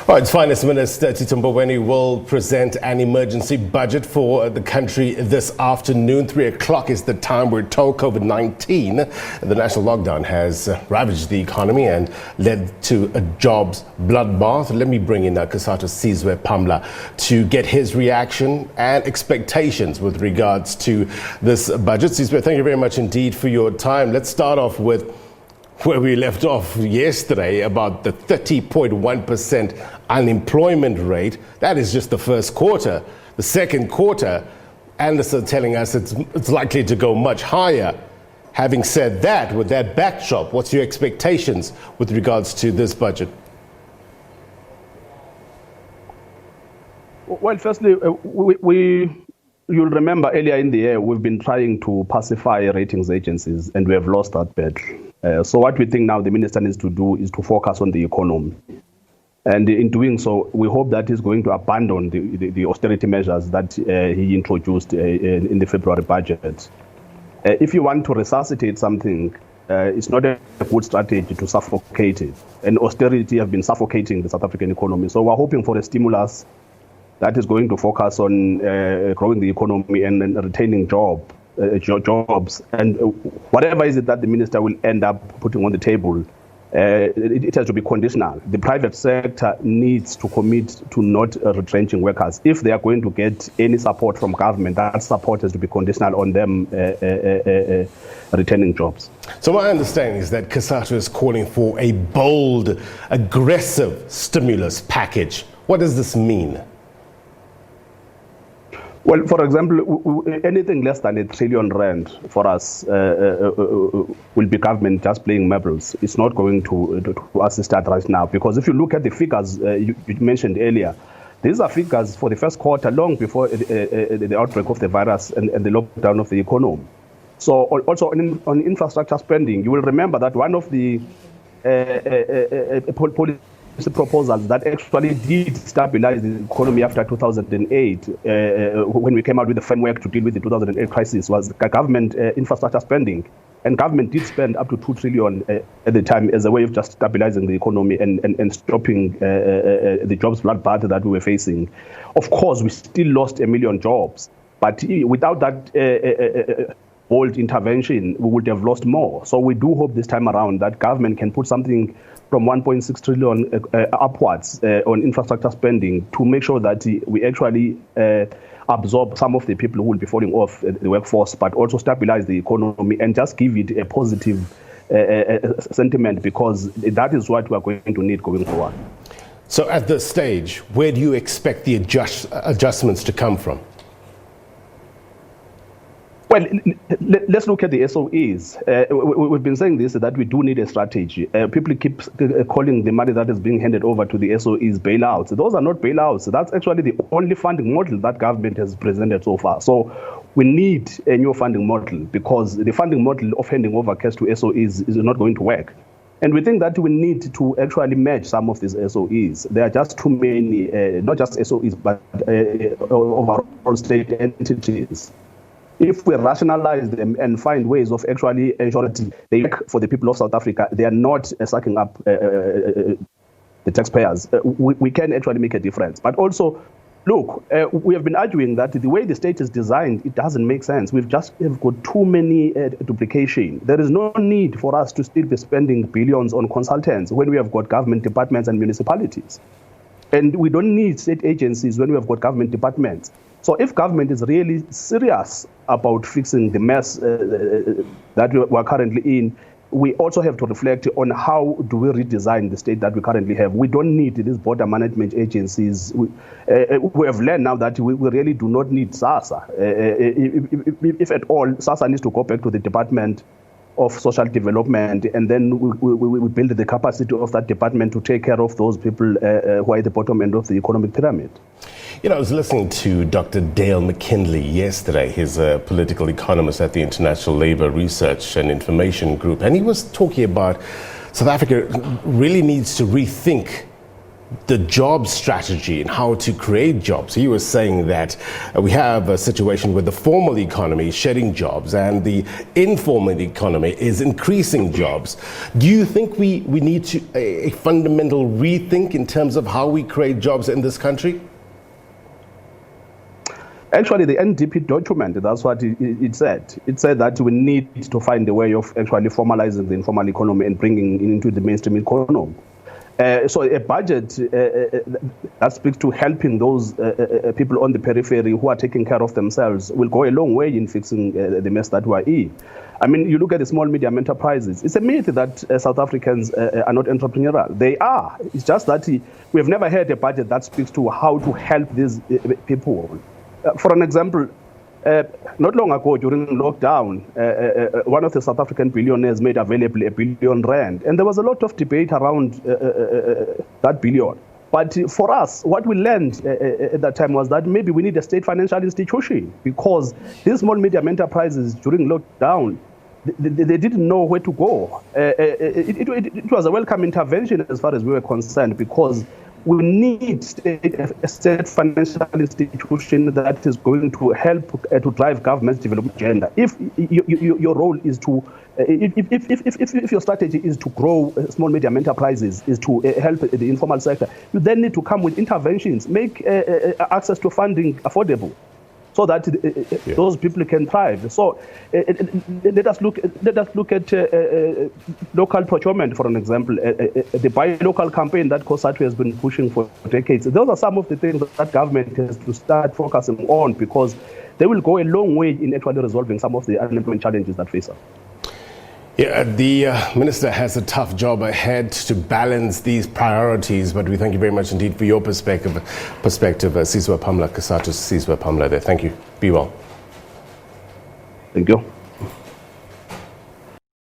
All right, Finance Minister Tito Mboweni will present an emergency budget for the country this afternoon. 3 o'clock is the time we're told. COVID-19, the national lockdown, has ravaged the economy and led to a jobs bloodbath. Let me bring in Cosatu Sizwe Pamla to get his reaction and expectations with regards to this budget. Sizwe, thank you very much indeed for your time. Let's start off with where we left off yesterday about the 30.1% unemployment rate. That is just the first quarter. The second quarter, analysts are telling us it's likely to go much higher. Having said that, with that backdrop, what's your expectations with regards to this budget? Well, firstly, you'll remember earlier in the year, we've been trying to pacify ratings agencies and we have lost that battle. So what we think now the minister needs to do is to focus on the economy. And in doing so, we hope that he's going to abandon the austerity measures that he introduced in the February budget. If you want to resuscitate something, it's not a good strategy to suffocate it. And austerity has been suffocating the South African economy. So we're hoping for a stimulus that is going to focus on growing the economy and retaining jobs. And whatever is it that the minister will end up putting on the table, it has to be conditional. The private sector needs to commit to not retrenching workers. If they are going to get any support from government, that support has to be conditional on them retaining jobs. So my understanding is that Cosatu is calling for a bold, aggressive stimulus package. What does this mean? Well, for example, anything less than R1 trillion for us will be government just playing marbles. It's not going to assist us right now, because if you look at the figures you mentioned earlier, these are figures for the first quarter, long before the outbreak of the virus and the lockdown of the economy. So also on infrastructure spending, you will remember that one of the policy proposals that actually did stabilize the economy after 2008, when we came out with the framework to deal with the 2008 crisis, was government infrastructure spending. And government did spend up to 2 trillion at the time as a way of just stabilizing the economy and stopping the jobs bloodbath that we were facing. Of course, we still lost 1 million jobs, but without that bold intervention, we would have lost more. So we do hope this time around that government can put something from 1.6 trillion upwards on infrastructure spending to make sure that we actually absorb some of the people who will be falling off the workforce, but also stabilize the economy and just give it a positive sentiment, because that is what we are going to need going forward. So at this stage, where do you expect the adjustments to come from? Well, let's look at the SOEs. We've been saying this, that we do need a strategy. People keep calling the money that is being handed over to the SOEs bailouts. Those are not bailouts. That's actually the only funding model that government has presented so far. So we need a new funding model, because the funding model of handing over cash to SOEs is not going to work. And we think that we need to actually merge some of these SOEs. There are just too many, not just SOEs, but overall state entities. If we rationalize them and find ways of actually ensuring they work for the people of South Africa, they are not sucking up the taxpayers, we can actually make a difference. But also, look, we have been arguing that the way the state is designed, it doesn't make sense. We've got too many duplication. There is no need for us to still be spending billions on consultants when we have got government departments and municipalities. And we don't need state agencies when we have got government departments. So if government is really serious about fixing the mess that we are currently in, we also have to reflect on how do we redesign the state that we currently have. We don't need these border management agencies. We have learned now that we really do not need SASSA. If at all, SASSA needs to go back to the Department of Social Development, and then we build the capacity of that department to take care of those people who are at the bottom end of the economic pyramid. You know, I was listening to Dr. Dale McKinley yesterday. He's a political economist at the International Labour Research and Information Group, and he was talking about South Africa really needs to rethink the job strategy and how to create jobs. He was saying that we have a situation where the formal economy is shedding jobs and the informal economy is increasing jobs. Do you think we need to a fundamental rethink in terms of how we create jobs in this country? Actually, the NDP document, that's what it said. It said that we need to find a way of actually formalizing the informal economy and bringing it into the mainstream economy. So a budget that speaks to helping those people on the periphery who are taking care of themselves will go a long way in fixing the mess that we are in. I mean, you look at the small, medium enterprises. It's a myth that South Africans are not entrepreneurial. They are. It's just that we have never had a budget that speaks to how to help these people. For an example, not long ago during lockdown, one of the South African billionaires made available R1 billion, and there was a lot of debate around that billion. But for us, what we learned at that time was that maybe we need a state financial institution, because these small medium enterprises during lockdown, they didn't know where to go. It was a welcome intervention as far as we were concerned, because we need a state financial institution that is going to help to drive government's development agenda. If your role is to, if your strategy is to grow small medium enterprises, is to help the informal sector, you then need to come with interventions, make access to funding affordable, so that those people can thrive. So let us look at local procurement, for an example, the buy local campaign that Cosatu has been pushing for decades. Those are some of the things that government has to start focusing on, because they will go a long way in actually resolving some of the unemployment challenges that face us. Yeah, the minister has a tough job ahead to balance these priorities, but we thank you very much indeed for your perspective, Sizwe Pamla, Cosatu Sizwe Pamla there. Thank you. Be well. Thank you.